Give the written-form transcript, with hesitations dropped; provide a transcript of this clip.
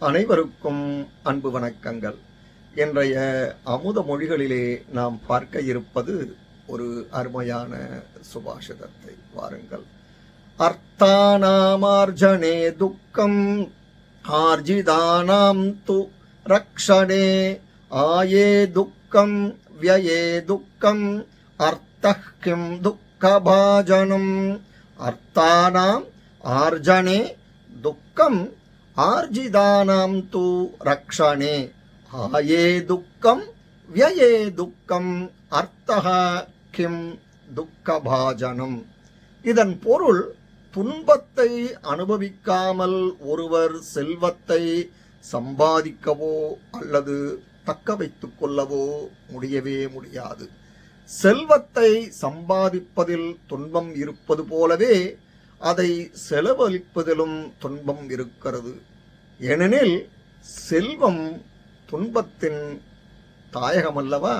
அனைவருக்கும் அன்பு வணக்கங்கள். இன்றைய அமுத மொழிகளிலே நாம் பார்க்க இருப்பது ஒரு அருமையான சுபாஷிதத்தை. வாருங்கள். அர்த்தானாமார்ஜனே துக்கம் ஆர்ஜிதானாம் து ரக்ஷணே ஆயே துக்கம் வ்யயே துக்கம் அர்த்தஹ் கிம் துக்கபாஜனம். அர்த்தானாம் ஆர்ஜனே துக்கம் ஆர்ஜிதானாம் து ரக்ஷணே ஆயே துக்கம் வ்யயே துக்கம் அர்த்தஹ கிம் துக்கபாஜனம். இதன் பொருள், துன்பத்தை அனுபவிக்காமல் ஒருவர் செல்வத்தை சம்பாதிக்கவோ அல்லது தக்க வைத்துக் கொள்ளவோ முடியவே முடியாது. செல்வத்தை சம்பாதிப்பதில் துன்பம் இருப்பது போலவே அதை செலவழிப்பதிலும் துன்பம் இருக்கிறது. ஏனெனில் செல்வம் துன்பத்தின் தாயகமல்லவா?